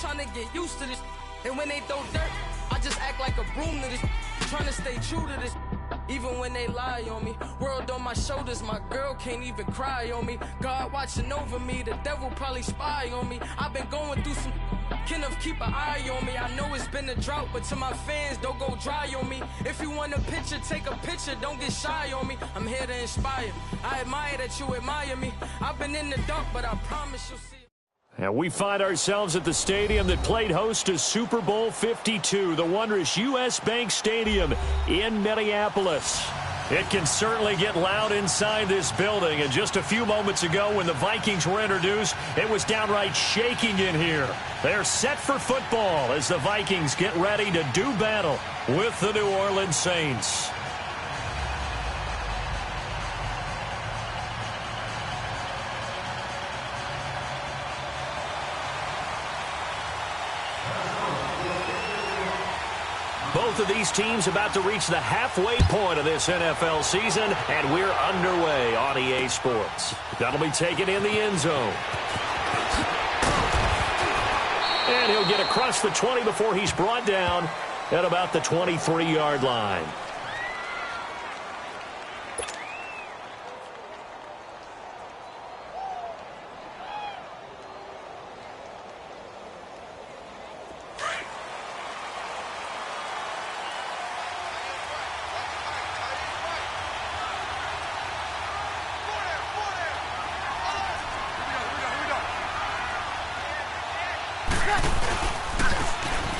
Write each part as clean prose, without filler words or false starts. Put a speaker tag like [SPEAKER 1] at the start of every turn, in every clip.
[SPEAKER 1] trying to get used to this. And when they throw dirt, I just act like a broom to this. Trying to stay true to this. Even when they lie on me, world on my shoulders, my girl can't even cry on me. God watching over me, the devil probably spy on me. I've been going through some, Kenneth keep an eye on me. I know it's been a drought, but to my fans, don't go dry on me. If you want a picture, take a picture, don't get shy on me. I'm here to inspire, I admire that you admire me. I've been in the dark, but I promise you'll see.
[SPEAKER 2] And we find ourselves at the stadium that played host to Super Bowl 52, the wondrous U.S. Bank Stadium in Minneapolis. It can certainly get loud inside this building. And just a few moments ago when the Vikings were introduced, it was downright shaking in here. They're set for football as the Vikings get ready to do battle with the New Orleans Saints. Both of these teams about to reach the halfway point of this NFL season, and we're underway on EA Sports. That'll be taken in the end zone. And he'll get across the 20 before he's brought down at about the 23-yard line.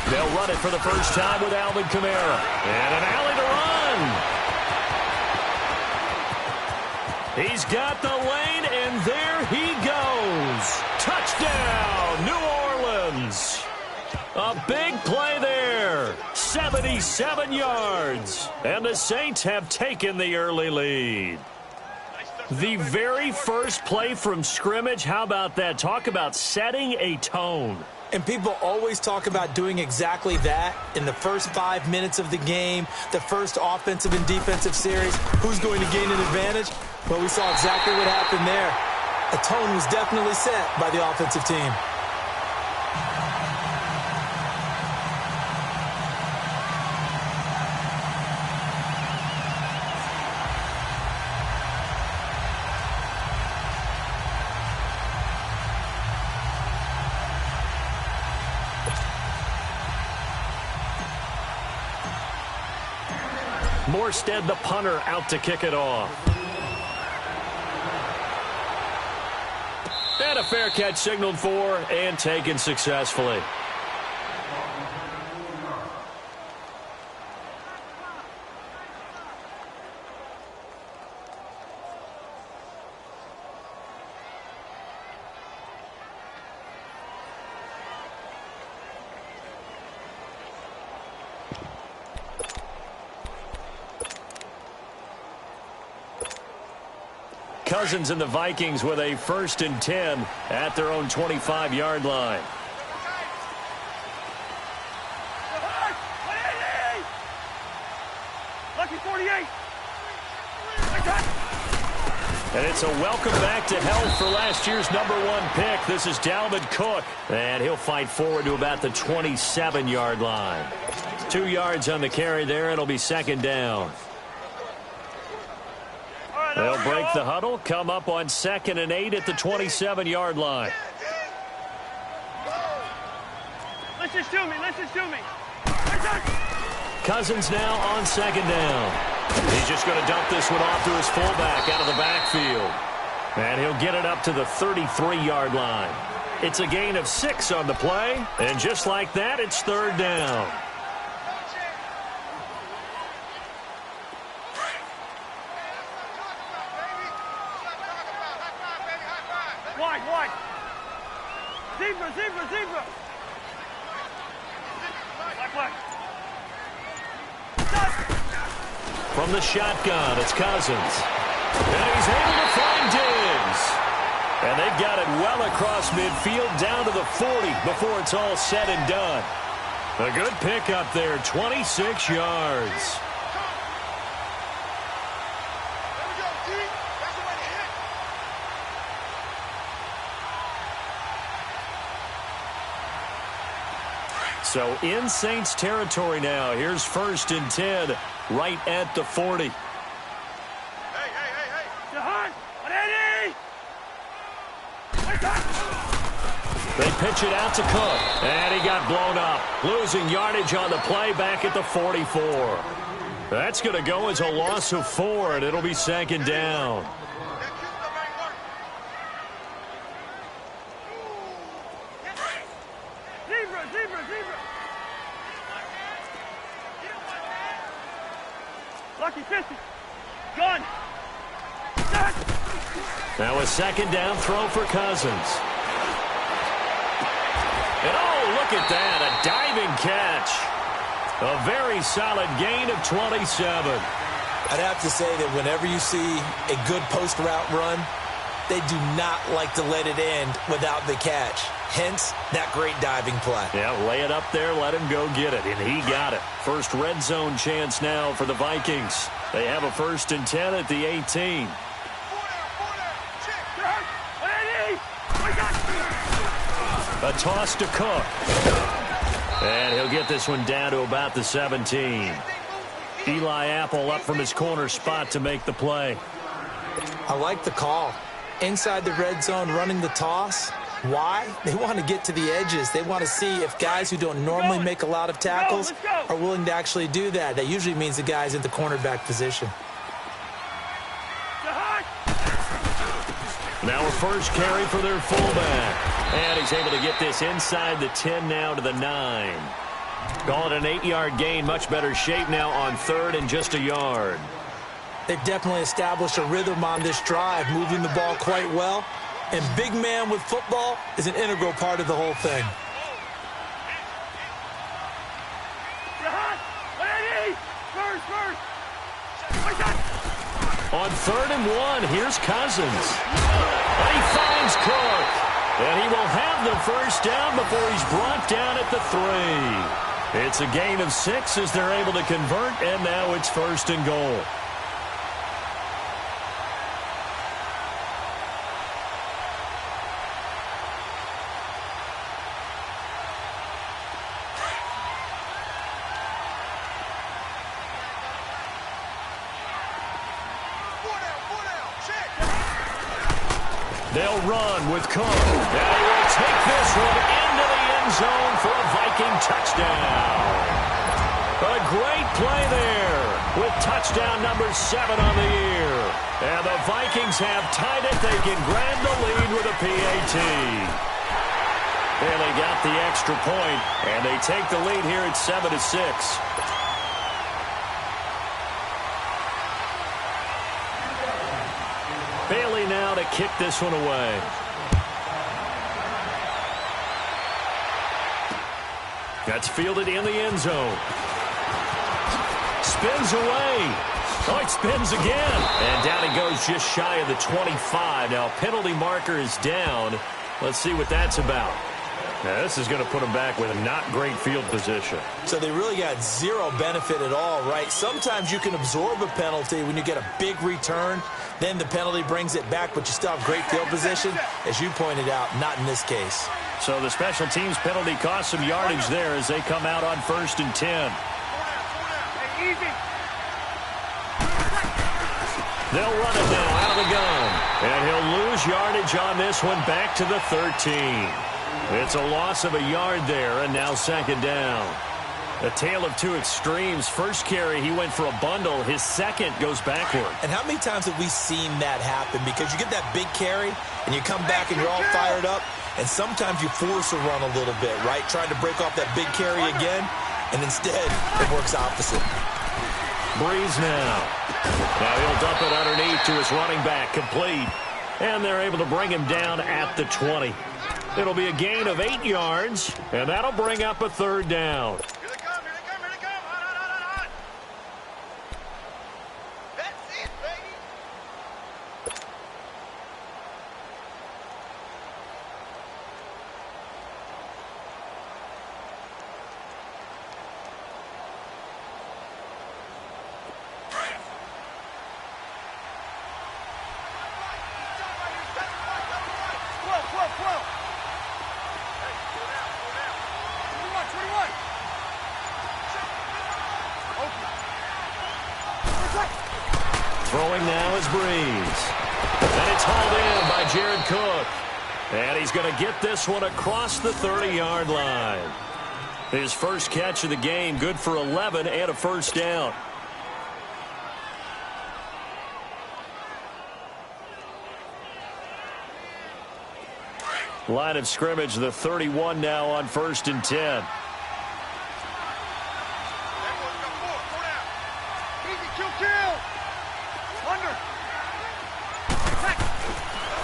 [SPEAKER 2] They'll run it for the first time with Alvin Kamara. And an alley to run. He's got the lane, and there he goes. Touchdown, New Orleans. A big play there. 77 yards. And the Saints have taken the early lead. The very first play from scrimmage, how about that? Talk about setting a tone.
[SPEAKER 3] And people always talk about doing exactly that in the first 5 minutes of the game, the first offensive and defensive series. Who's going to gain an advantage? Well, we saw exactly what happened there. A tone was definitely set by the offensive team.
[SPEAKER 2] Morstead, the punter, out to kick it off. And a fair catch signaled for and taken successfully. Cousins and the Vikings with a 1st and 10 at their own 25-yard line.
[SPEAKER 4] Lucky 48.
[SPEAKER 2] And it's a welcome back to health for last year's #1 pick. This is Dalvin Cook. And he'll fight forward to about the 27-yard line. 2 yards on the carry there. It'll be 2nd down. They'll break the huddle, come up on 2nd and 8 at the 27-yard line.
[SPEAKER 4] Listen to me.
[SPEAKER 2] Cousins now on 2nd down. He's just going to dump this one off to his fullback out of the backfield. And he'll get it up to the 33-yard line. It's a gain of 6 on the play. And just like that, it's 3rd down.
[SPEAKER 4] Wide. Zebra. Black.
[SPEAKER 2] From the shotgun, it's Cousins. And he's able to find Diggs. And they've got it well across midfield down to the 40 before it's all said and done. A good pickup there, 26 yards. So in Saints territory now. Here's 1st and 10 right at the 40.
[SPEAKER 4] Hey. Jahan, ready?
[SPEAKER 2] They pitch it out to Cook, and he got blown up. Losing yardage on the play back at the 44. That's going to go as a loss of 4, and it'll be 2nd down.
[SPEAKER 4] Zebra. Lucky 50. Gun.
[SPEAKER 2] Now a 2nd down throw for Cousins. And oh, look at that, a diving catch. A very solid gain of 27.
[SPEAKER 3] I'd have to say that whenever you see a good post route run, they do not like to let it end without the catch. Hence, that great diving play.
[SPEAKER 2] Yeah, lay it up there, let him go get it, and he got it. First red zone chance now for the Vikings. They have a 1st and 10 at the 18. A toss to Cook. And he'll get this one down to about the 17. Eli Apple up from his corner spot to make the play.
[SPEAKER 3] I like the call. Inside the red zone, running the toss. Why? They want to get to the edges. They want to see if guys who don't normally make a lot of tackles are willing to actually do that. That usually means the guy's in the cornerback position.
[SPEAKER 2] Now a first carry for their fullback. And he's able to get this inside the 10 now to the 9. Call it an 8-yard gain. Much better shape now on 3rd and just a yard.
[SPEAKER 3] They've definitely established a rhythm on this drive, moving the ball quite well. And big man with football is an integral part of the whole thing.
[SPEAKER 2] On 3rd and 1, here's Cousins. And he finds Cook. And he will have the first down before he's brought down at the 3. It's a gain of 6 as they're able to convert, and now it's 1st and goal. They'll run with Cook. And he will take this one into the end zone for a Viking touchdown. A great play there with touchdown number 7 on the year. And the Vikings have tied it. They can grab the lead with a PAT. And they got the extra point, and they take the lead here at 7-6. Bailey now to kick this one away. That's fielded in the end zone. Spins away. Oh, it spins again. And down he goes just shy of the 25. Now, penalty marker is down. Let's see what that's about. Now, this is going to put him back with a not great field position.
[SPEAKER 3] So they really got zero benefit at all, right? Sometimes you can absorb a penalty when you get a big return. Then the penalty brings it back, but you still have great field position. As you pointed out, not in this case.
[SPEAKER 2] So the special teams penalty cost some yardage there as they come out on 1st and 10. They'll run it now out of the gun. And he'll lose yardage on this one back to the 13. It's a loss of a yard there, and now 2nd down. A tale of two extremes. First carry, he went for a bundle. His second goes backward.
[SPEAKER 3] And how many times have we seen that happen? Because you get that big carry, and you come back and you're all fired up, and sometimes you force a run a little bit, right? Trying to break off that big carry again, and instead it works opposite.
[SPEAKER 2] Breeze now. Now he'll dump it underneath to his running back, complete. And they're able to bring him down at the 20. It'll be a gain of 8 yards, and that'll bring up a 3rd down.
[SPEAKER 4] Here they come, here they come, here they come. Hot. That's it, baby. Whoa. Hey, slow down. 21.
[SPEAKER 2] Throwing now is Breeze. And it's hauled in by Jared Cook. And he's going to get this one across the 30-yard line. His first catch of the game, good for 11 and a first down. Line of scrimmage, the 31 now on 1st and 10.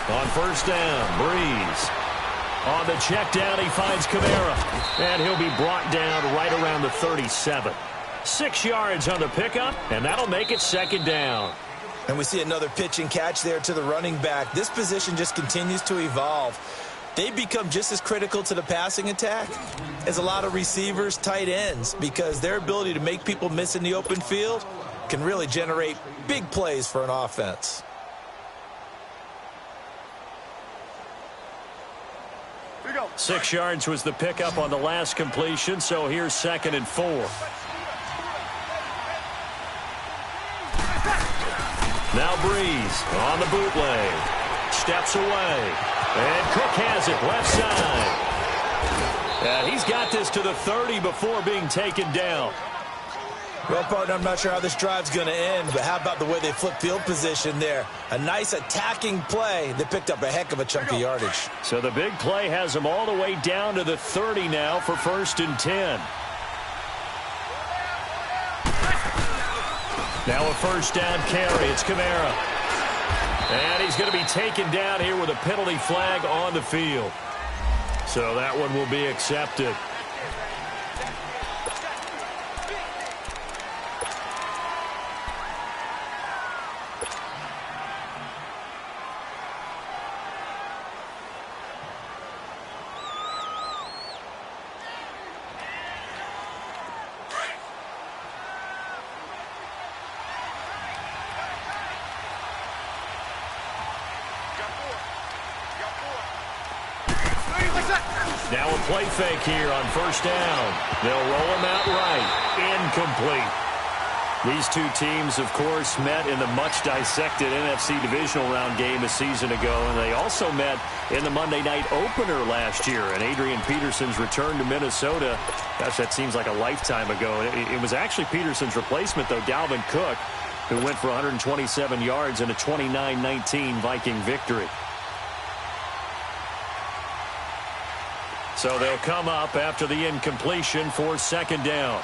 [SPEAKER 2] On first down, Breeze. On the check down, he finds Kamara. And he'll be brought down right around the 37. 6 yards on the pickup, and that'll make it 2nd down.
[SPEAKER 3] And we see another pitch and catch there to the running back. This position just continues to evolve. They become just as critical to the passing attack as a lot of receivers, tight ends, because their ability to make people miss in the open field can really generate big plays for an offense.
[SPEAKER 4] Here we go.
[SPEAKER 2] 6 yards was the pickup on the last completion, so here's 2nd and 4. Now Breeze on the bootleg. Steps away. And Cook has it left side. He's got this to the 30 before being taken down.
[SPEAKER 3] Well, partner, I'm not sure how this drive's going to end, but how about the way they flip field position there? A nice attacking play that picked up a heck of a chunk of yardage.
[SPEAKER 2] So the big play has them all the way down to the 30 now for 1st and 10. Now a first down carry. It's Kamara. And he's going to be taken down here with a penalty flag on the field. So that one will be accepted. Now a play fake here on first down. They'll roll him out right. Incomplete. These two teams, of course, met in the much-dissected NFC divisional round game a season ago, and they also met in the Monday night opener last year. And Adrian Peterson's return to Minnesota, gosh, that seems like a lifetime ago. It was actually Peterson's replacement, though, Dalvin Cook, who went for 127 yards in a 29-19 Viking victory. So they'll come up after the incompletion for 2nd down.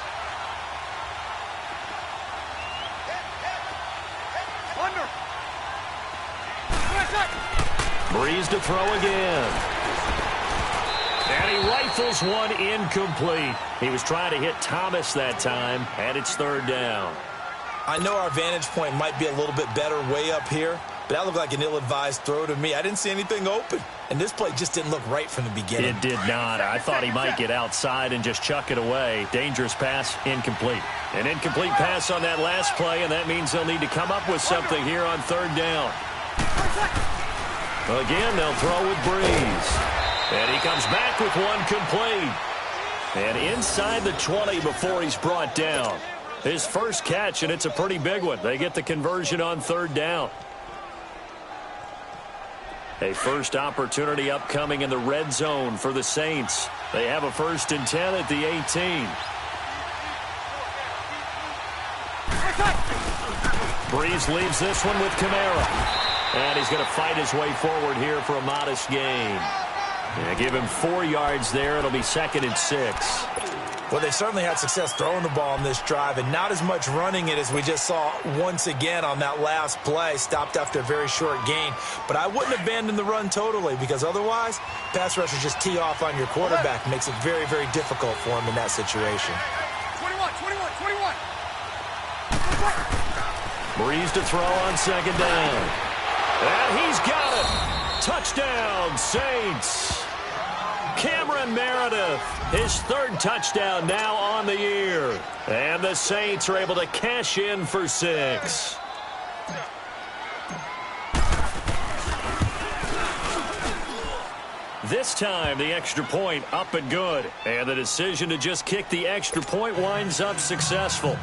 [SPEAKER 2] Breeze to throw again. And he rifles one incomplete. He was trying to hit Thomas that time, and it's 3rd down.
[SPEAKER 3] I know our vantage point might be a little bit better way up here, but that looked like an ill-advised throw to me. I didn't see anything open, and this play just didn't look right from the beginning.
[SPEAKER 2] It did not. I thought he might get outside and just chuck it away. Dangerous pass, incomplete. An incomplete pass on that last play, and that means they'll need to come up with something here on 3rd down. Again, they'll throw with Breeze. And he comes back with one complete. And inside the 20 before he's brought down. His first catch, and it's a pretty big one. They get the conversion on 3rd down. A first opportunity upcoming in the red zone for the Saints. They have a 1st and 10 at the 18. Breeze leaves this one with Kamara. And he's going to fight his way forward here for a modest gain. Yeah, give him 4 yards there. It'll be 2nd and 6.
[SPEAKER 3] Well, they certainly had success throwing the ball in this drive, and not as much running it as we just saw once again on that last play. Stopped after a very short gain. But I wouldn't abandon the run totally, because otherwise, pass rushers just tee off on your quarterback. Makes it very, very difficult for him in that situation.
[SPEAKER 4] 21.
[SPEAKER 2] Breeze to throw on 2nd down. And he's got it. Touchdown, Saints. Cameron Meredith, his 3rd touchdown now on the year. And the Saints are able to cash in for 6. This time, the extra point up and good. And the decision to just kick the extra point winds up successful.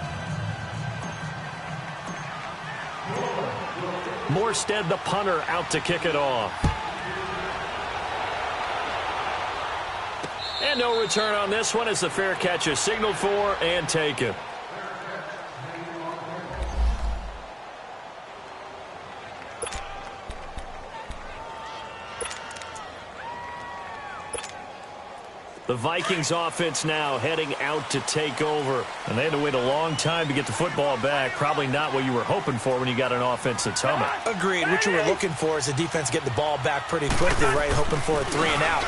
[SPEAKER 2] Morstead, the punter, out to kick it off. And no return on this one as the fair catch is signaled for and taken. The Vikings offense now heading out to take over. And they had to wait a long time to get the football back. Probably not what you were hoping for when you got an offense that's humming.
[SPEAKER 3] Agreed. What you were looking for is the defense getting the ball back pretty quickly, right? Hoping for a 3 and out.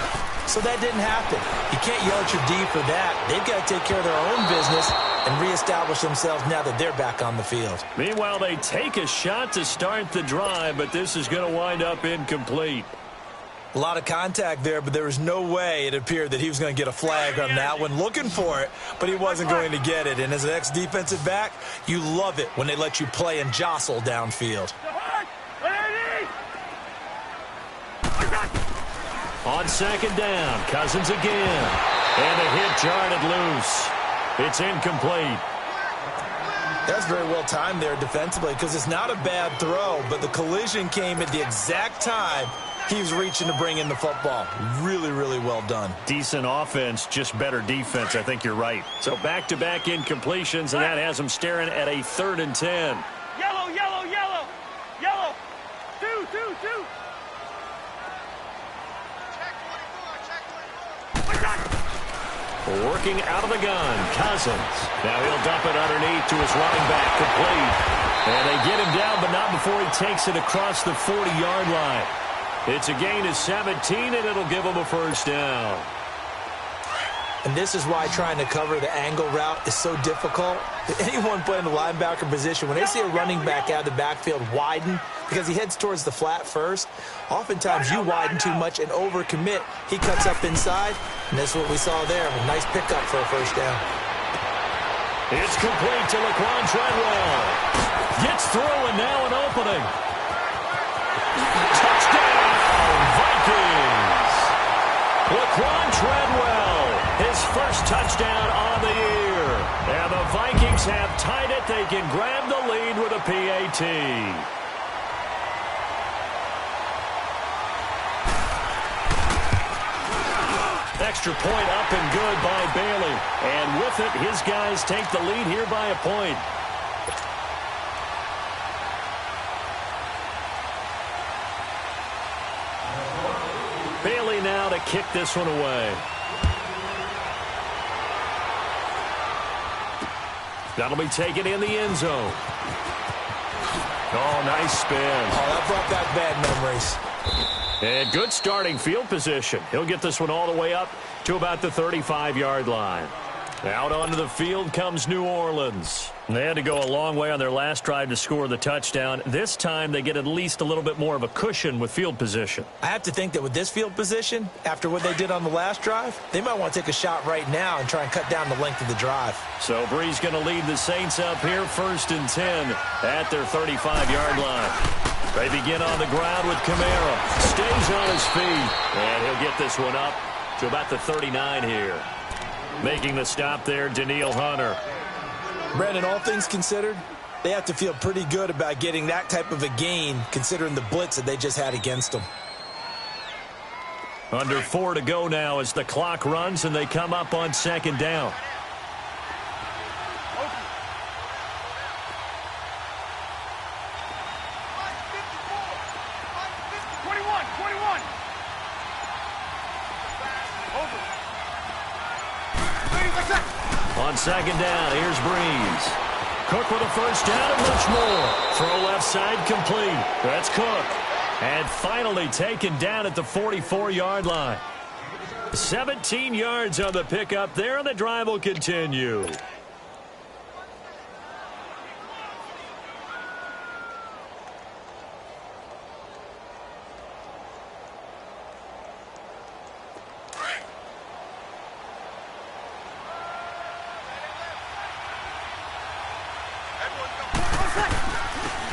[SPEAKER 3] So that didn't happen. You can't yell at your D for that. They've got to take care of their own business and reestablish themselves now that they're back on the field.
[SPEAKER 2] Meanwhile, they take a shot to start the drive, but this is going to wind up incomplete.
[SPEAKER 3] A lot of contact there, but there was no way it appeared that he was going to get a flag on that one. Looking for it, but he wasn't going to get it. And as an ex-defensive back, you love it when they let you play and jostle downfield.
[SPEAKER 2] On second down, Cousins again. And a hit jarred loose. It's incomplete.
[SPEAKER 3] That's very well timed there defensively because it's not a bad throw, but the collision came at the exact time he was reaching to bring in the football. Really, really well done.
[SPEAKER 2] Decent offense, just better defense. I think you're right. So back-to-back incompletions, and that has them staring at a 3rd and 10.
[SPEAKER 4] Yellow, yellow, yellow. Yellow. Two.
[SPEAKER 2] Working out of the gun, Cousins. Now he'll dump it underneath to his running back, complete. And they get him down, but not before he takes it across the 40-yard line. It's a gain of 17, and it'll give him a first down.
[SPEAKER 3] And this is why trying to cover the angle route is so difficult. Anyone playing the linebacker position, when they see a running back out of the backfield widen, because he heads towards the flat first, oftentimes you widen too much and overcommit. He cuts up inside, and that's what we saw there. A nice pickup for a first down.
[SPEAKER 2] It's complete to Laquan Treadwell. Gets through, and now an opening. Touchdown, Vikings! Laquan Treadwell, his first touchdown on the year. And the Vikings have tied it. They can grab the lead with a PAT. Extra point up and good by Bailey. And with it, his guys take the lead here by a point. Bailey now to kick this one away. That'll be taken in the end zone. Oh, nice spin.
[SPEAKER 3] Oh, that brought back bad memories.
[SPEAKER 2] And good starting field position. He'll get this one all the way up to about the 35-yard line. Out onto the field comes New Orleans. They had to go a long way on their last drive to score the touchdown. This time they get at least a little bit more of a cushion with field position.
[SPEAKER 3] I have to think that with this field position, after what they did on the last drive, they might want to take a shot right now and try and cut down the length of the drive.
[SPEAKER 2] So Bree's going to lead the Saints up here 1st and 10 at their 35-yard line. They begin on the ground with Kamara. Stays on his feet. And he'll get this one up to about the 39 here. Making the stop there, Danielle Hunter.
[SPEAKER 3] Brandon, all things considered, they have to feel pretty good about getting that type of a gain, considering the blitz that they just had against them.
[SPEAKER 2] Under 4 to go now as the clock runs and they come up on 2nd down. On 2nd down, here's Breeze. Cook with a first down and much more. Throw left side complete. That's Cook. And finally taken down at the 44-yard line. 17 yards on the pickup there, and the drive will continue.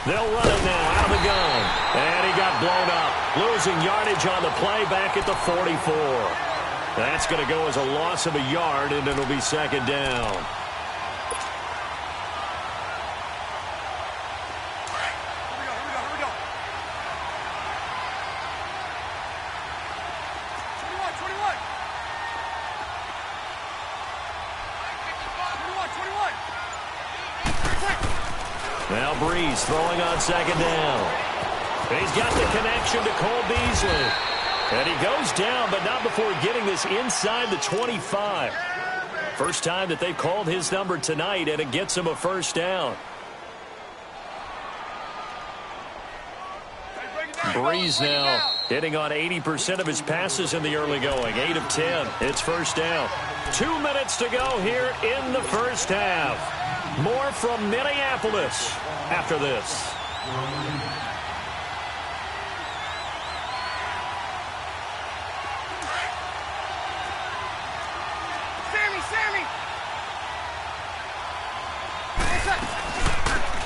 [SPEAKER 2] They'll run it now out of the gun. And he got blown up. Losing yardage on the play back at the 44. That's going to go as a loss of a yard, and it'll be 2nd down.
[SPEAKER 4] Here we go.
[SPEAKER 2] Now Breeze throwing on second down. He's got the connection to Cole Beasley. And he goes down, but not before getting this inside the 25. First time that they've called his number tonight, and it gets him a first down. Breeze now hitting on 80% of his passes in the early going. 8 of 10. It's first down. 2 minutes to go here in the first half. More from Minneapolis after this.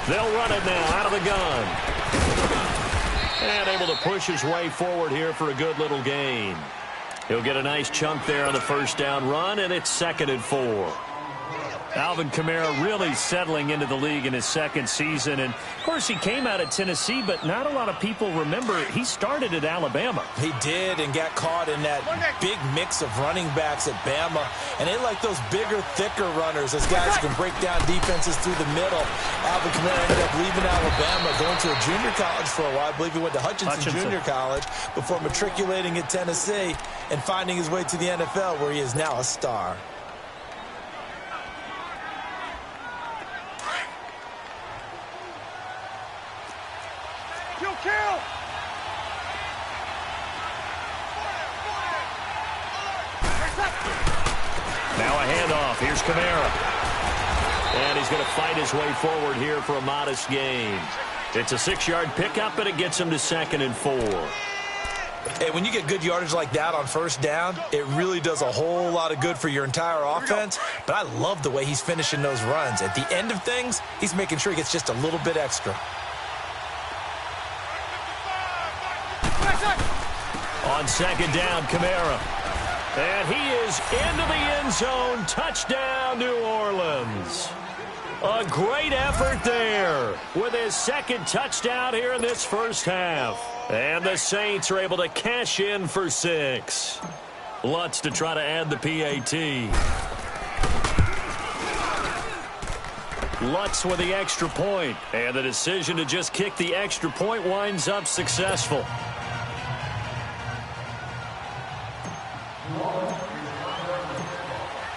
[SPEAKER 2] They'll run it now out of the gun. And able to push his way forward here for a good little gain. He'll get a nice chunk there on the first down run, and it's 2nd and 4. Alvin Kamara really settling into the league in his second season. And, of course, he came out of Tennessee, but not a lot of people remember he started at Alabama.
[SPEAKER 3] He did, and got caught in that big mix of running backs at Bama. And they like those bigger, thicker runners, as guys can break down defenses through the middle. Alvin Kamara ended up leaving Alabama, going to a junior college for a while. I believe he went to Hutchinson Junior College before matriculating at Tennessee and finding his way to the NFL, where he is now a star.
[SPEAKER 2] Now a handoff. Here's Kamara. And he's going to fight his way forward here for a modest gain. It's a 6-yard pickup, and it gets him to 2nd and 4.
[SPEAKER 3] Hey, when you get good yardage like that on first down, it really does a whole lot of good for your entire offense. But I love the way he's finishing those runs. At the end of things, he's making sure he gets just a little bit extra.
[SPEAKER 2] On second down, Kamara. And he is into the end zone. Touchdown, New Orleans. A great effort there with his second touchdown here in this first half. And the Saints are able to cash in for 6. Lutz to try to add the PAT. Lutz with the extra point. And the decision to just kick the extra point winds up successful.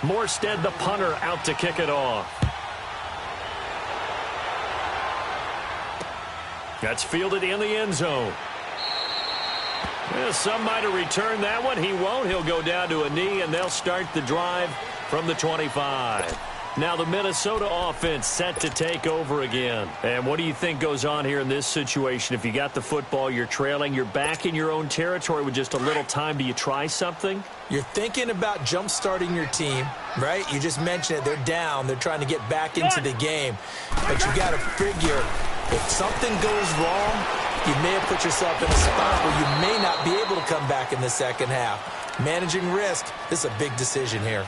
[SPEAKER 2] Morstead, the punter, out to kick it off. That's fielded in the end zone. Well, some might have returned that one. He won't. He'll go down to a knee, and they'll start the drive from the 25. Now the Minnesota offense set to take over again. And what do you think goes on here in this situation? If you got the football, you're trailing, you're back in your own territory with just a little time. Do you try something?
[SPEAKER 3] You're thinking about jump-starting your team, right? You just mentioned it. They're down. They're trying to get back into the game. But you got to figure, if something goes wrong, you may have put yourself in a spot where you may not be able to come back in the second half. Managing risk, this is a big decision here.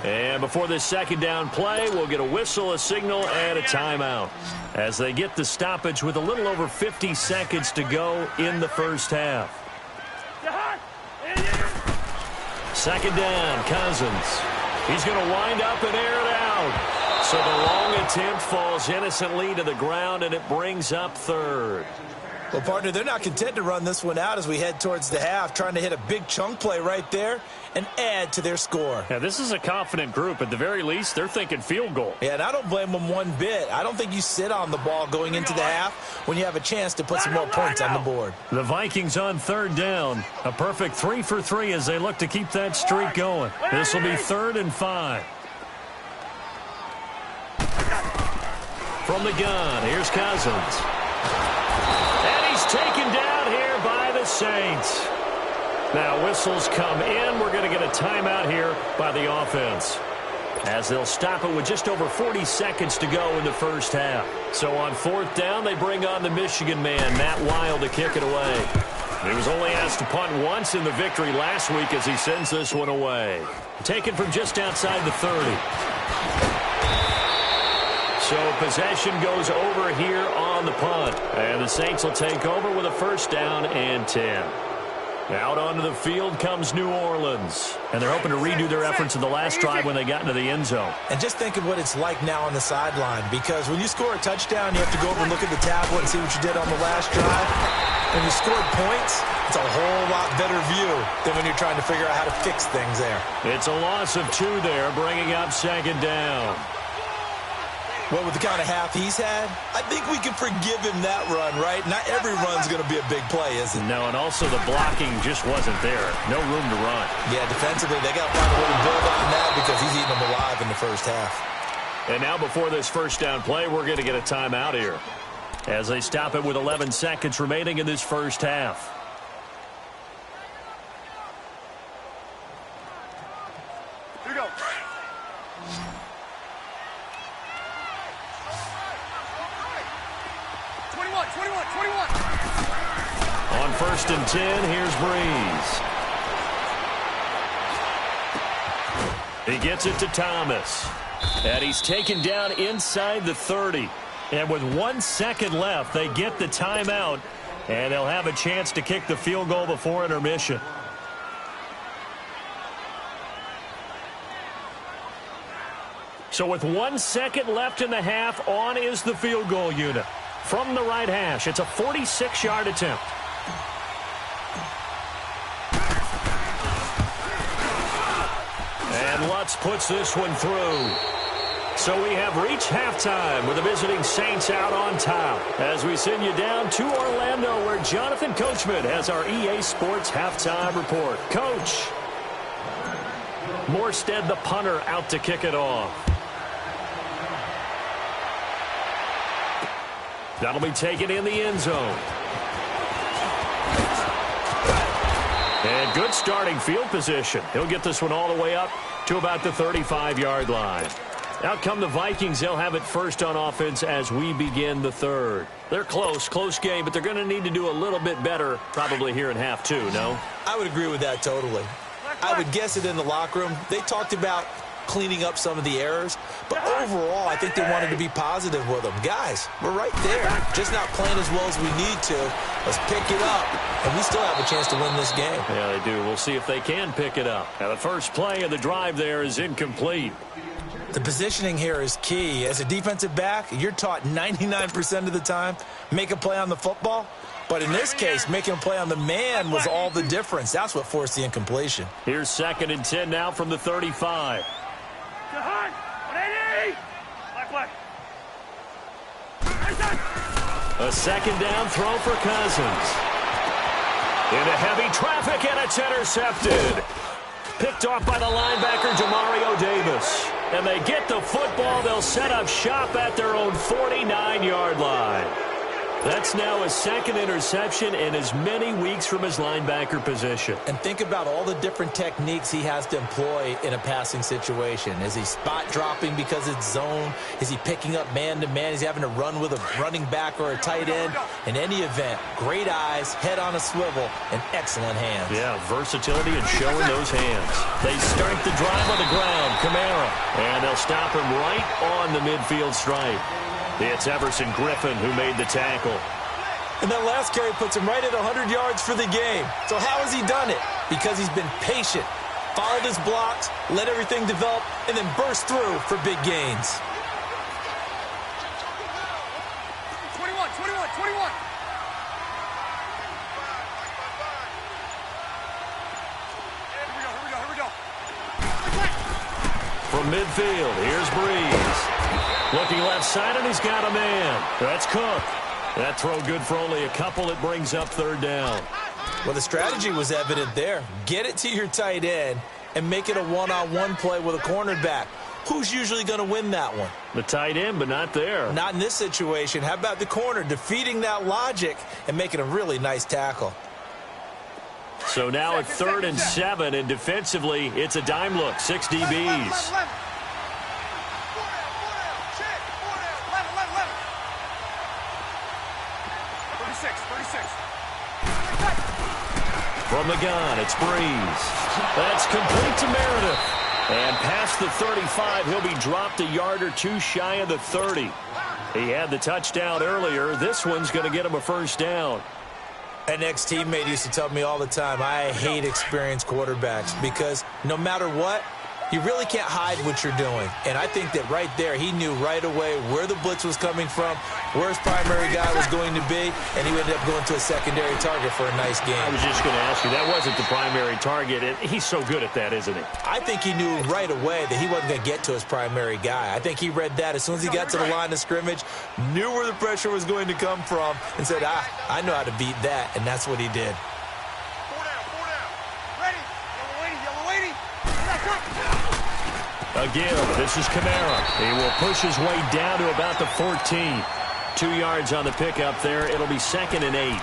[SPEAKER 2] And before this second down play, we'll get a whistle, a signal, and a timeout as they get the stoppage with a little over 50 seconds to go in the first half. Second down, Cousins. He's going to wind up and air it out. So the long attempt falls innocently to the ground, and it brings up 3rd.
[SPEAKER 3] Well, partner, they're not content to run this one out as we head towards the half, trying to hit a big chunk play right there and add to their score.
[SPEAKER 2] Yeah, this is a confident group. At the very least, they're thinking field goal.
[SPEAKER 3] Yeah, and I don't blame them one bit. I don't think you sit on the ball going into the half when you have a chance to put some more points on the board.
[SPEAKER 2] The Vikings on 3rd down. A perfect 3 for 3 as they look to keep that streak going. This will be 3rd and 5. From the gun, here's Cousins. And he's taken down here by the Saints. Now whistles come in. We're going to get a timeout here by the offense, as they'll stop it with just over 40 seconds to go in the first half. So on 4th down, they bring on the Michigan man, Matt Wild, to kick it away. He was only asked to punt once in the victory last week as he sends this one away. Taken from just outside the 30. So possession goes over here on the punt. And the Saints will take over with a first down and 10. Out onto the field comes New Orleans. And they're hoping to redo their efforts in the last drive when they got into the end zone.
[SPEAKER 3] And just think of what it's like now on the sideline, because when you score a touchdown, you have to go over and look at the tablet and see what you did on the last drive. When you scored points, it's a whole lot better view than when you're trying to figure out how to fix things there.
[SPEAKER 2] It's a loss of 2 there, bringing up second down.
[SPEAKER 3] Well, with the kind of half he's had, I think we can forgive him that run, right? Not every run's going to be a big play, is it?
[SPEAKER 2] No, and also the blocking just wasn't there. No room to run.
[SPEAKER 3] Yeah, defensively, they got to find a way to build on that because he's eating them alive in the first half.
[SPEAKER 2] And now before this first down play, we're going to get a timeout here as they stop it with 11 seconds remaining in this first half.
[SPEAKER 4] Here we go.
[SPEAKER 2] On 1st and 10, here's Breeze. He gets it to Thomas. And he's taken down inside the 30. And with 1 second left, they get the timeout. And they'll have a chance to kick the field goal before intermission. So with 1 second left in the half, on is the field goal unit. From the right hash, it's a 46-yard attempt. And Lutz puts this one through. So we have reached halftime with the visiting Saints out on top. As we send you down to Orlando, where Jonathan Coachman has our EA Sports halftime report. Coach. Morstead, the punter, out to kick it off. That'll be taken in the end zone. And good starting field position. He'll get this one all the way up to about the 35-yard line. Out come the Vikings. They'll have it first on offense as we begin the third. They're close game, but they're going to need to do a little bit better probably here in half 2, no?
[SPEAKER 3] I would agree with that totally. I would guess it in the locker room. They talked about cleaning up some of the errors, but overall, I think they wanted to be positive with them. Guys, we're right there, just not playing as well as we need to. Let's pick it up, and we still have a chance to win this game.
[SPEAKER 2] Yeah, they do. We'll see if they can pick it up. Now, the first play of the drive there is incomplete.
[SPEAKER 3] The positioning here is key. As a defensive back, you're taught 99% of the time, make a play on the football. But in this case, making a play on the man was all the difference. That's what forced the incompletion.
[SPEAKER 2] Here's 2nd and 10 now from the 35. A second down throw for Cousins. Into heavy traffic, and it's intercepted. Picked off by the linebacker, Demario Davis. And they get the football. They'll set up shop at their own 49-yard line. That's now a second interception in as many weeks from his linebacker position.
[SPEAKER 3] And think about all the different techniques he has to employ in a passing situation. Is he spot dropping because it's zone? Is he picking up man-to-man? Is he having to run with a running back or a tight end? In any event, great eyes, head on a swivel, and excellent hands.
[SPEAKER 2] Yeah, versatility and showing those hands. They start the drive on the ground, Kamara. And they'll stop him right on the midfield stripe. It's Everson Griffin who made the tackle.
[SPEAKER 3] And that last carry puts him right at 100 yards for the game. So how has he done it? Because he's been patient, followed his blocks, let everything develop, and then burst through for big gains.
[SPEAKER 4] 21. Here we go.
[SPEAKER 2] From midfield, here's Breeze. Looking left side, and he's got a man. That's Cook. That throw good for only a couple. It brings up 3rd down.
[SPEAKER 3] Well, the strategy was evident there. Get it to your tight end and make it a one-on-one play with a cornerback. Who's usually going to win that one?
[SPEAKER 2] The tight end, but not there.
[SPEAKER 3] Not in this situation. How about the corner defeating that logic and making a really nice tackle?
[SPEAKER 2] So now at 3rd and 7, and defensively, it's a dime look. 6 DBs. From the gun, it's Breeze. That's complete to Meredith. And past the 35, he'll be dropped a yard or two shy of the 30. He had the touchdown earlier. This one's going to get him a first down.
[SPEAKER 3] An ex-teammate used to tell me all the time, I hate experienced quarterbacks because no matter what, you really can't hide what you're doing. And I think that right there, he knew right away where the blitz was coming from, where his primary guy was going to be, and he ended up going to a secondary target for a nice game.
[SPEAKER 2] I was just going to ask you, that wasn't the primary target. And he's so good at that, isn't he?
[SPEAKER 3] I think he knew right away that he wasn't going to get to his primary guy. I think he read that as soon as he got to the line of scrimmage, knew where the pressure was going to come from, and said, I know how to beat that, and that's what he did.
[SPEAKER 2] Again, this is Kamara. He will push his way down to about the 14. 2 yards on the pickup there. It'll be 2nd and 8.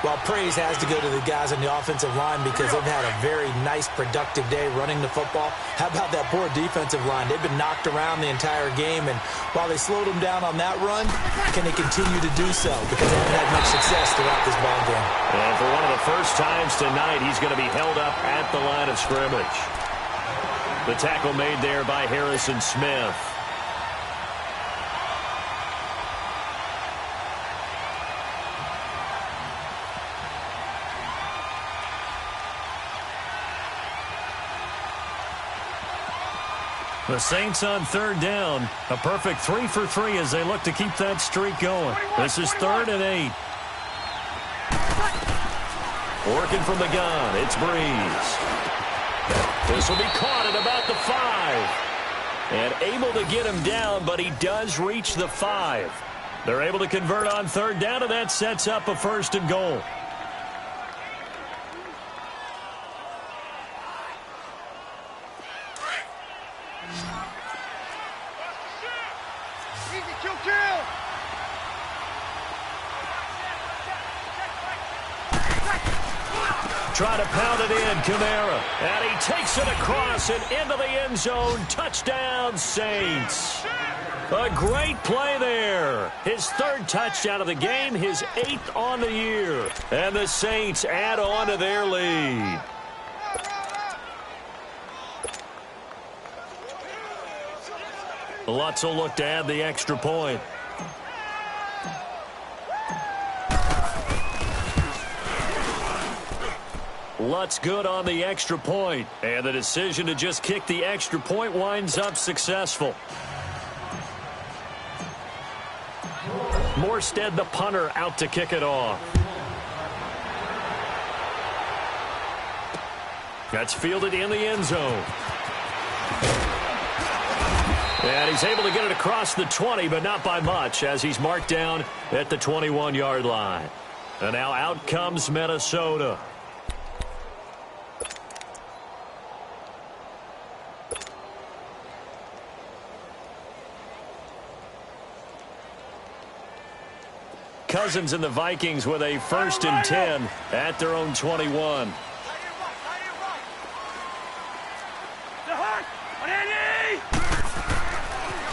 [SPEAKER 3] Well, praise has to go to the guys on the offensive line because they've had a very nice, productive day running the football. How about that poor defensive line? They've been knocked around the entire game, and while they slowed them down on that run, can they continue to do so? Because they haven't had much success throughout this ball game.
[SPEAKER 2] And for one of the first times tonight, he's going to be held up at the line of scrimmage. The tackle made there by Harrison Smith. The Saints on 3rd down. A perfect 3 for 3 as they look to keep that streak going. This is 3rd and 8. Working from the gun, it's Breeze. This will be caught at about the 5. And able to get him down, but he does reach the 5. They're able to convert on 3rd down, and that sets up a 1st and goal. Try to pound it in, Kamara. And he takes it across and into the end zone. Touchdown, Saints. A great play there. His 3rd touchdown of the game, his 8th on the year. And the Saints add on to their lead. Lutz will look to add the extra point. Lutz good on the extra point, and the decision to just kick the extra point winds up successful. Morstead, the punter, out to kick it off. That's fielded in the end zone. And he's able to get it across the 20, but not by much, as he's marked down at the 21-yard line. And now out comes Minnesota. Cousins and the Vikings with a 1st and 10 at their own 21.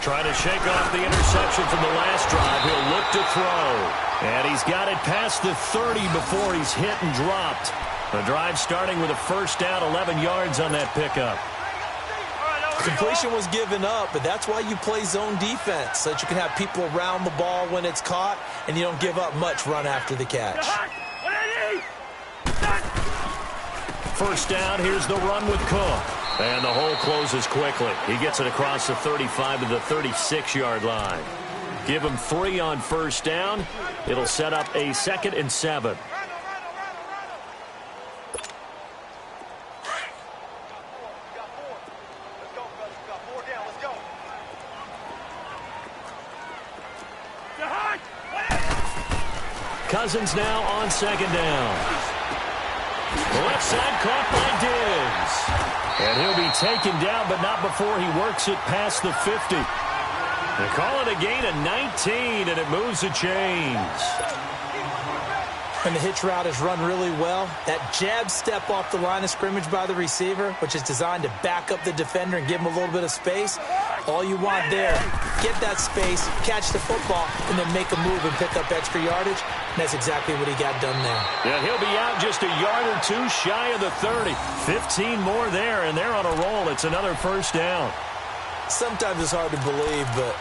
[SPEAKER 2] Trying to shake off the interception from the last drive. He'll look to throw. And he's got it past the 30 before he's hit and dropped. The drive starting with a 1st down, 11 yards on that pickup.
[SPEAKER 3] Completion was given up, but that's why you play zone defense, so that you can have people around the ball when it's caught, and you don't give up much run after the catch.
[SPEAKER 2] 1st down, here's the run with Cook. And the hole closes quickly. He gets it across the 35 to the 36-yard line. Give him 3 on 1st down. It'll set up a 2nd and 7. Cousins now on 2nd down. The left side caught by Diggs. And he'll be taken down, but not before he works it past the 50. They call it a gain of 19, and it moves the chains.
[SPEAKER 3] And the hitch route is run really well. That jab step off the line of scrimmage by the receiver, which is designed to back up the defender and give him a little bit of space. All you want there, get that space, catch the football, and then make a move and pick up extra yardage. And that's exactly what he got done there.
[SPEAKER 2] Yeah, he'll be out just a yard or 2 shy of the 30. 15 more there, and they're on a roll. It's another 1st down.
[SPEAKER 3] Sometimes it's hard to believe, but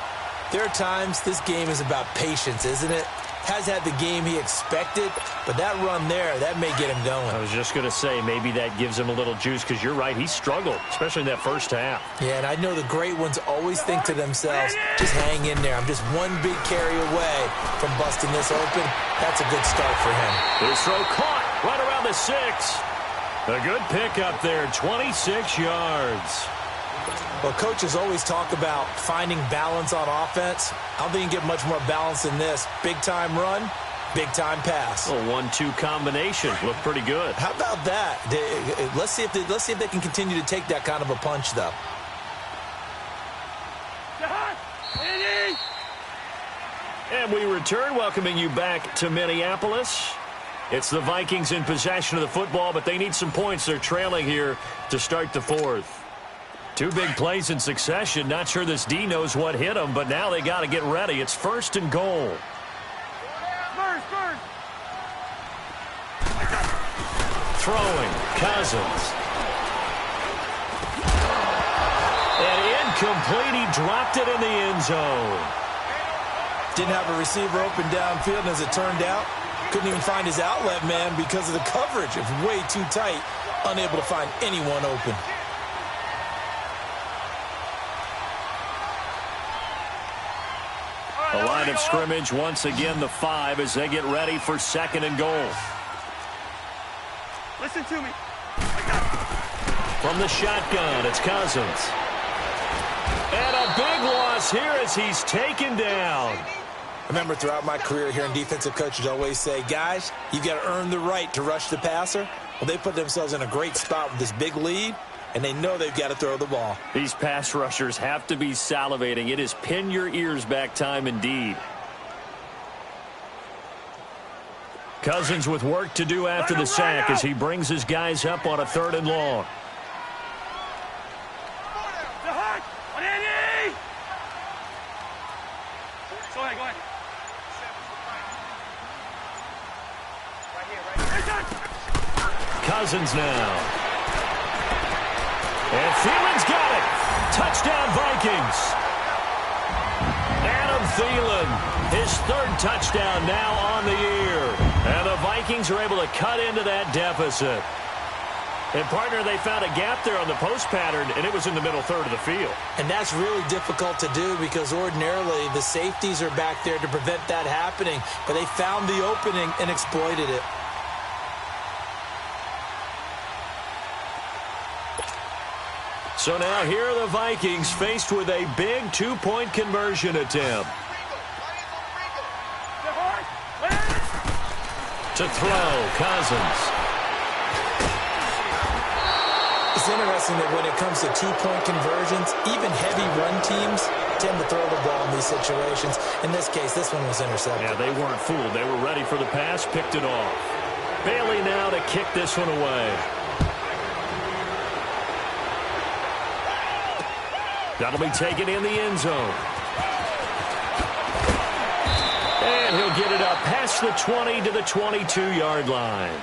[SPEAKER 3] there are times this game is about patience, isn't it? has had the game he expected, but that run there, that may get him going.
[SPEAKER 2] I was just going to say, maybe that gives him a little juice, because you're right, he struggled, especially in that first half.
[SPEAKER 3] Yeah, and I know the great ones always think to themselves, just hang in there. I'm just one big carry away from busting this open. That's a good start for him.
[SPEAKER 2] His throw caught right around the 6. A good pickup there, 26 yards.
[SPEAKER 3] Well, coaches always talk about finding balance on offense. I don't think you can get much more balance than this. Big-time run, big-time pass.
[SPEAKER 2] A 1-2 combination. Looked pretty good.
[SPEAKER 3] How about that? Let's see if they can continue to take that kind of a punch, though.
[SPEAKER 2] And we return, welcoming you back to Minneapolis. It's the Vikings in possession of the football, but they need some points. They're trailing here to start the fourth. 2 big plays in succession. Not sure this D knows what hit them, but now they got to get ready. It's 1st and goal. Throwing, Cousins. And incomplete. He dropped it in the end zone.
[SPEAKER 3] Didn't have a receiver open downfield, and as it turned out, couldn't even find his outlet man because of the coverage. It was way too tight, unable to find anyone open.
[SPEAKER 2] The line of scrimmage, once again, the 5 as they get ready for 2nd and goal.
[SPEAKER 4] Listen to me.
[SPEAKER 2] From the shotgun, it's Cousins. And a big loss here as he's taken down.
[SPEAKER 3] I remember throughout my career hearing defensive coaches always say, guys, you've got to earn the right to rush the passer. Well, they put themselves in a great spot with this big lead, and they know they've got to throw the ball.
[SPEAKER 2] These pass rushers have to be salivating. It is pin your ears back time indeed. Cousins with work to do after the sack as he brings his guys up on a 3rd and long.
[SPEAKER 4] Go ahead.
[SPEAKER 2] Cousins now. And Thielen's got it. Touchdown, Vikings. Adam Thielen, his 3rd touchdown now on the year. And the Vikings are able to cut into that deficit. And, partner, they found a gap there on the post pattern, and it was in the middle 3rd of the field.
[SPEAKER 3] And that's really difficult to do because ordinarily the safeties are back there to prevent that happening. But they found the opening and exploited it.
[SPEAKER 2] So now here are the Vikings faced with a big 2-point conversion attempt. To throw, Cousins.
[SPEAKER 3] It's interesting that when it comes to 2-point conversions, even heavy run teams tend to throw the ball in these situations. In this case, this one was intercepted.
[SPEAKER 2] Yeah, they weren't fooled. They were ready for the pass, picked it off. Bailey now to kick this one away. That'll be taken in the end zone. And he'll get it up past the 20 to the 22-yard line.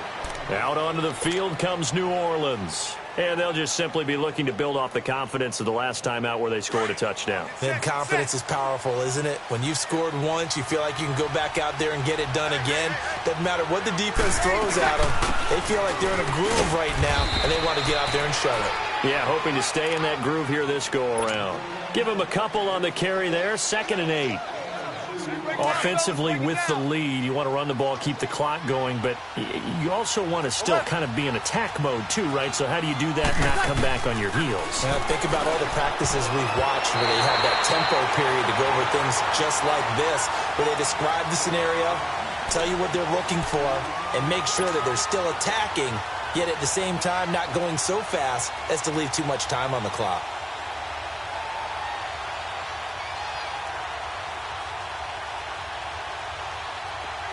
[SPEAKER 2] Out onto the field comes New Orleans. And they'll just simply be looking to build off the confidence of the last time out where they scored a touchdown.
[SPEAKER 3] And confidence is powerful, isn't it? When you've scored once, you feel like you can go back out there and get it done again. Doesn't matter what the defense throws at them. They feel like they're in a groove right now, and they want to get out there and show it.
[SPEAKER 2] Yeah, hoping to stay in that groove here this go-around. Give him a couple on the carry there, 2nd and 8. Offensively with the lead, you want to run the ball, keep the clock going, but you also want to still kind of be in attack mode too, right? So how do you do that and not come back on your heels?
[SPEAKER 3] Now think about all the practices we've watched where they have that tempo period to go over things just like this, where they describe the scenario, tell you what they're looking for, and make sure that they're still attacking, yet at the same time not going so fast as to leave too much time on the clock.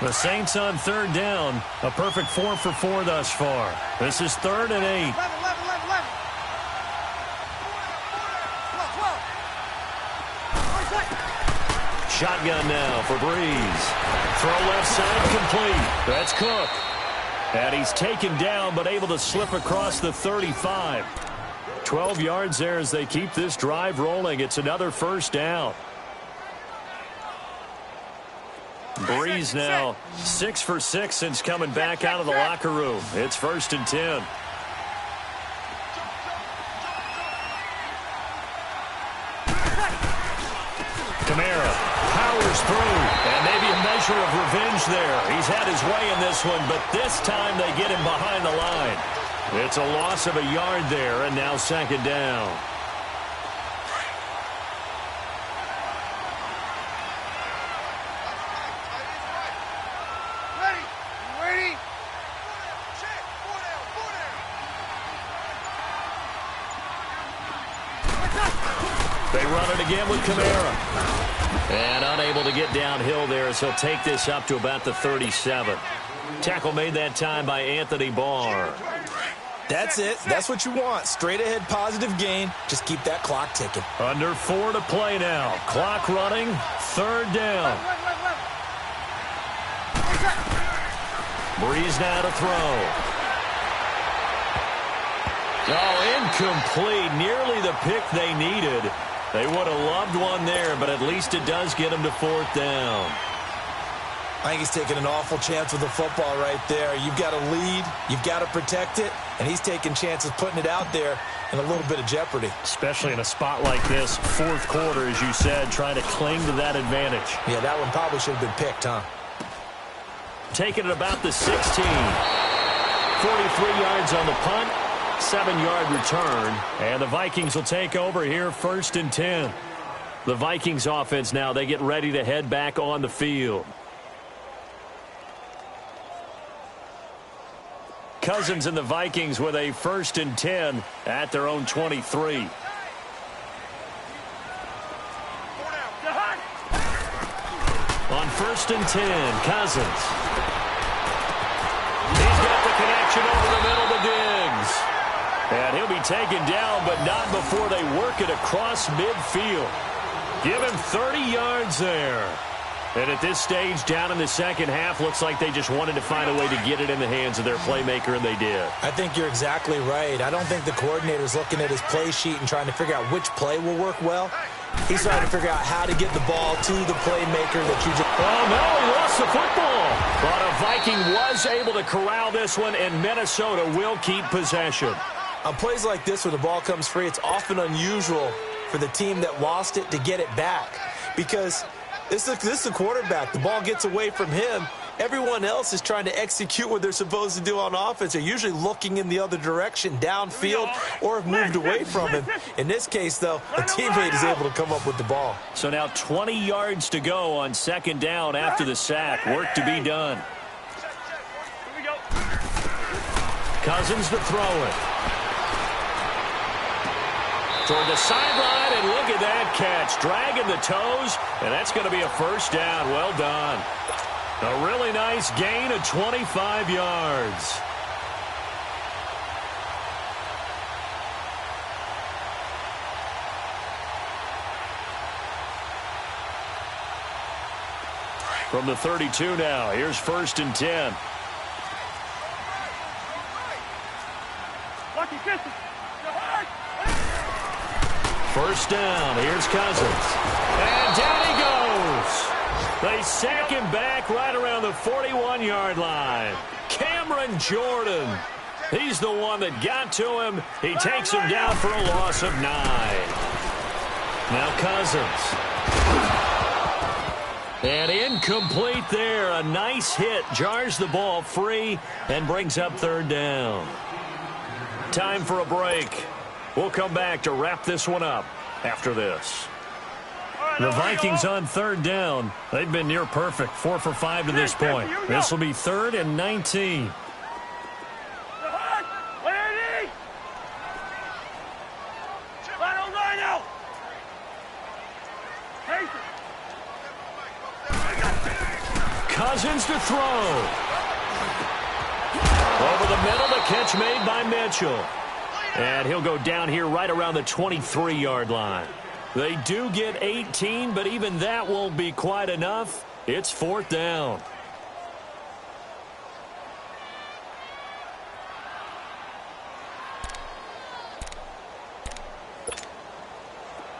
[SPEAKER 2] The Saints on 3rd down. A perfect 4 for 4 thus far. This is 3rd and 8.
[SPEAKER 4] 11.
[SPEAKER 2] Shotgun now for Breeze. Throw left side complete. That's Cook. And he's taken down but able to slip across the 35. 12 yards there as they keep this drive rolling. It's another 1st down. Breeze now 6 for 6 since coming back out of the locker room. It's 1st and 10. Kamara powers through, and maybe a measure of revenge there. He's had his way in this one, but this time they get him behind the line. It's a loss of a yard there, and now 2nd down. They run it again with Kamara. And unable to get downhill there, so he'll take this up to about the 37. Tackle made that time by Anthony Barr.
[SPEAKER 3] That's it. That's what you want. Straight ahead positive gain. Just keep that clock ticking.
[SPEAKER 2] Under 4 to play now. Clock running. 3rd down. Breeze now to throw. Oh, incomplete. Nearly the pick they needed. They would have loved one there, but at least it does get them to 4th down.
[SPEAKER 3] I think he's taking an awful chance with the football right there. You've got to lead. You've got to protect it. And he's taking chances putting it out there in a little bit of jeopardy.
[SPEAKER 2] Especially in a spot like this, 4th quarter, as you said, trying to cling to that advantage.
[SPEAKER 3] Yeah, that one probably should have been picked, huh?
[SPEAKER 2] Taking it about the 16. 43 yards on the punt. 7-yard return, and the Vikings will take over here 1st and 10. The Vikings offense now, they get ready to head back on the field. Cousins and the Vikings with a 1st and 10 at their own 23. On 1st and 10, Cousins. He's got the connection over the middle to Diggs. And he'll be taken down, but not before they work it across midfield. Give him 30 yards there. And at this stage, down in the 2nd half, looks like they just wanted to find a way to get it in the hands of their playmaker, and they did. I
[SPEAKER 3] think you're exactly right. I don't think the coordinator's looking at his play sheet and trying to figure out which play will work well. He's trying to figure out how to get the ball to the playmaker that you just...
[SPEAKER 2] Oh, no, he lost the football. But a Viking was able to corral this one, and Minnesota will keep possession.
[SPEAKER 3] On plays like this where the ball comes free, it's often unusual for the team that lost it to get it back. Because this is the quarterback. The ball gets away from him. Everyone else is trying to execute what they're supposed to do on offense. They're usually looking in the other direction, downfield, or have moved away from him. In this case, though, a teammate is able to come up with the ball.
[SPEAKER 2] So now 20 yards to go on 2nd down after the sack. Work to be done. Cousins to throw it. Toward the sideline, and look at that catch. Dragging the toes, and that's going to be a 1st down. Well done. A really nice gain of 25 yards. From the 32 now, here's 1st and 10. First down, here's Cousins. And down he goes. They sack him back right around the 41-yard line. Cameron Jordan. He's the one that got to him. He takes him down for a loss of 9. Now Cousins. And incomplete there. A nice hit. Jars the ball free and brings up 3rd down. Time for a break. We'll come back to wrap this one up after this. The Vikings on 3rd down. They've been near perfect. 4 for 5 to this point. This will be 3rd and 19. Cousins to throw. Over the middle, the catch made by Mitchell. And he'll go down here right around the 23-yard line. They do get 18, but even that won't be quite enough. It's 4th down.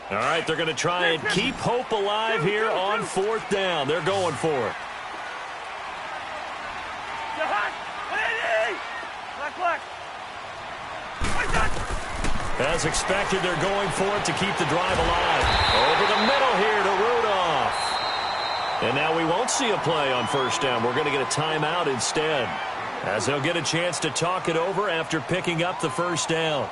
[SPEAKER 2] All right, they're going to try and keep hope alive here on 4th down. They're going for it. As expected, they're going for it to keep the drive alive. Over the middle here to Rudolph. And now we won't see a play on first down. We're going to get a timeout instead, as they'll get a chance to talk it over after picking up the first down.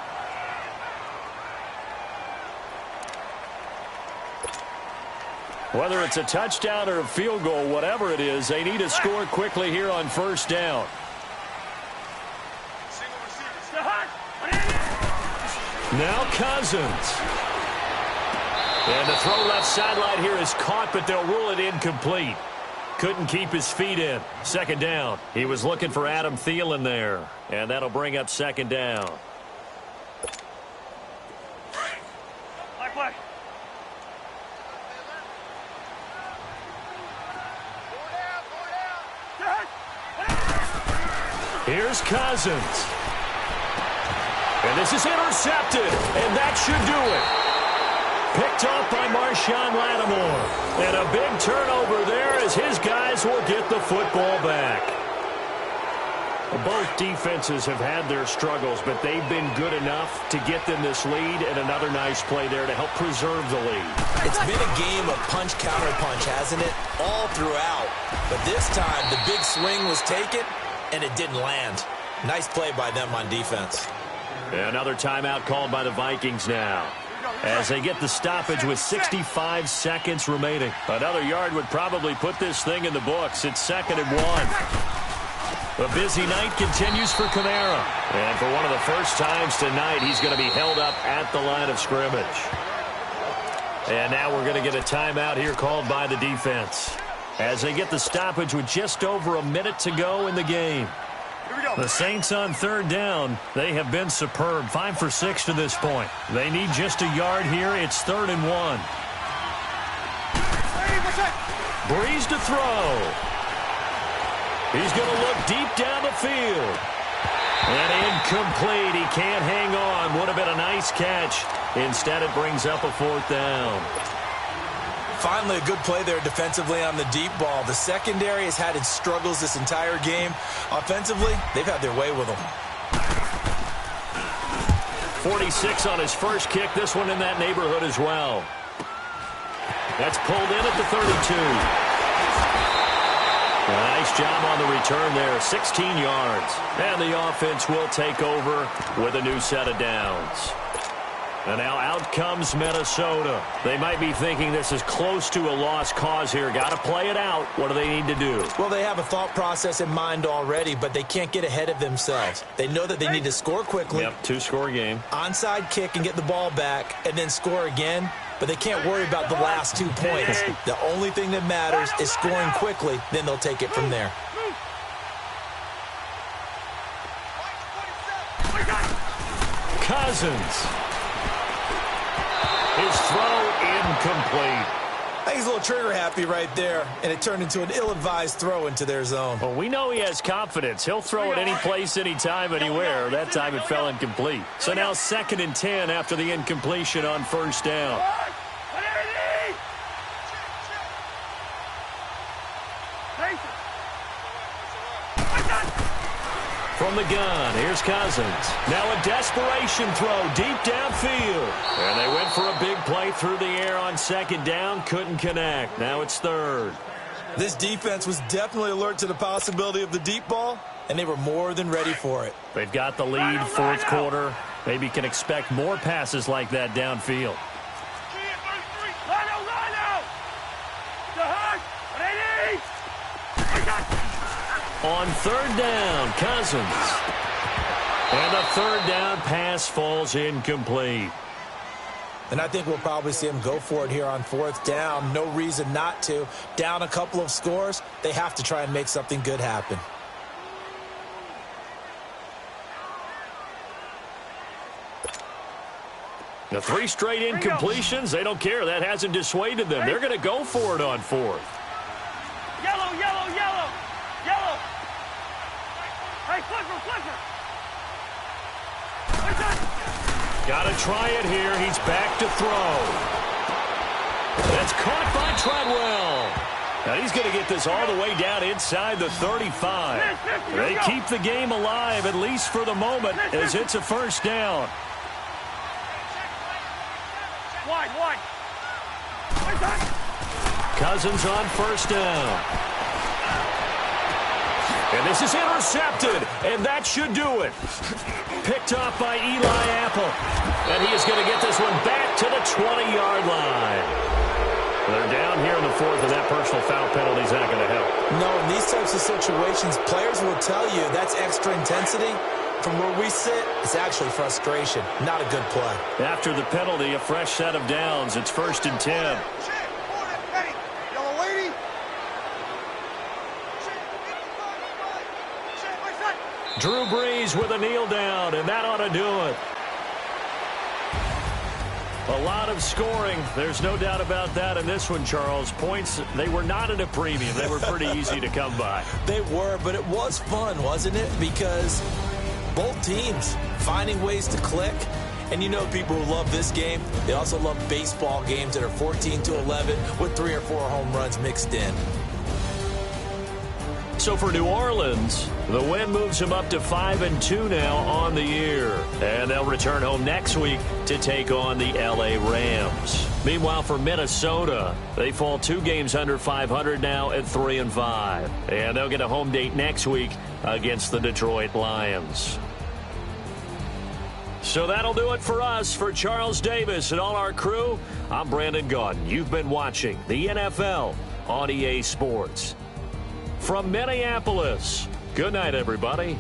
[SPEAKER 2] Whether it's a touchdown or a field goal, whatever it is, they need to score quickly here on first down. Now Cousins. And the throw left sideline here is caught, but they'll rule it incomplete. Couldn't keep his feet in. Second down. He was looking for Adam Thielen there, and that'll bring up second down. Here's Cousins. And this is intercepted, and that should do it. Picked off by Marshawn Lattimore. And a big turnover there as his guys will get the football back. Both defenses have had their struggles, but they've been good enough to get them this lead, and another nice play there to help preserve the lead.
[SPEAKER 3] It's been a game of punch-counter-punch, hasn't it? All throughout. But this time, the big swing was taken, and it didn't land. Nice play by them on defense.
[SPEAKER 2] Another timeout called by the Vikings now, as they get the stoppage with 65 seconds remaining. Another yard would probably put this thing in the books. It's 2nd and 1. A busy night continues for Kamara. And for one of the first times tonight, he's going to be held up at the line of scrimmage. And now we're going to get a timeout here called by the defense, as they get the stoppage with just over a minute to go in the game. The Saints on third down, they have been superb. 5 for 6 to this point. They need just a yard here. It's 3rd and 1. Breeze to throw. He's going to look deep down the field. And incomplete. He can't hang on. Would have been a nice catch. Instead, it brings up a 4th down.
[SPEAKER 3] Finally, a good play there defensively on the deep ball. The secondary has had its struggles this entire game. Offensively, they've had their way with them.
[SPEAKER 2] 46 on his first kick. This one in that neighborhood as well. That's pulled in at the 32. Nice job on the return there. 16 yards. And the offense will take over with a new set of downs. And now out comes Minnesota. They might be thinking this is close to a lost cause here. Got to play it out. What do they need to do?
[SPEAKER 3] Well, they have a thought process in mind already, but they can't get ahead of themselves. They know that they need to score quickly.
[SPEAKER 2] Yep, 2-score game.
[SPEAKER 3] Onside kick and get the ball back, and then score again. But they can't worry about the last 2 points. The only thing that matters is scoring quickly. Then they'll take it from there.
[SPEAKER 2] Cousins. His throw incomplete.
[SPEAKER 3] I think he's a little trigger happy right there, and it turned into an ill-advised throw into their zone.
[SPEAKER 2] Well, we know he has confidence. He'll throw it any place, anytime, anywhere. That time it fell incomplete. So now 2nd and 10 after the incompletion on first down. From the gun, here's Cousins. Now a desperation throw deep downfield. And they went for a big play through the air on 2nd down. Couldn't connect. Now it's 3rd.
[SPEAKER 3] This defense was definitely alert to the possibility of the deep ball, and they were more than ready for it.
[SPEAKER 2] They've got the lead, 4th quarter. Maybe can expect more passes like that downfield. On 3rd down, Cousins. And the 3rd down pass falls incomplete.
[SPEAKER 3] And I think we'll probably see him go for it here on 4th down. No reason not to. Down a couple of scores, they have to try and make something good happen.
[SPEAKER 2] The 3 straight incompletions, they don't care. That hasn't dissuaded them. They're going to go for it on 4th.
[SPEAKER 4] Yellow, yellow, yellow, yellow. Hey, flipper, flipper.
[SPEAKER 2] Got to try it here. He's back to throw. That's caught by Treadwell. Now he's going to get this all the way down inside the 35. They keep the game alive, at least for the moment, as it's a first down. Cousins on first down. And this is intercepted, and that should do it. Picked off by Eli Apple. And he is going to get this one back to the 20-yard line. They're down here in the fourth, and that personal foul penalty is not going to help.
[SPEAKER 3] No, in these types of situations, players will tell you that's extra intensity. From where we sit, it's actually frustration. Not a good play.
[SPEAKER 2] After the penalty, a fresh set of downs. It's 1st and 10. Drew Brees with a kneel down, and that ought to do it. A lot of scoring. There's no doubt about that in this one, Charles. Points, they were not at a premium. They were pretty easy to come by.
[SPEAKER 3] They were, but it was fun, wasn't it? Because both teams finding ways to click. And you know people who love this game, they also love baseball games that are 14-11 with 3 or 4 home runs mixed in.
[SPEAKER 2] So for New Orleans, the win moves them up to 5-2 now on the year. And they'll return home next week to take on the L.A. Rams. Meanwhile, for Minnesota, they fall 2 games under 500 now at 3-5. And they'll get a home date next week against the Detroit Lions. So that'll do it for us. For Charles Davis and all our crew, I'm Brandon Gaudin. You've been watching the NFL on EA Sports. From Minneapolis, good night, everybody.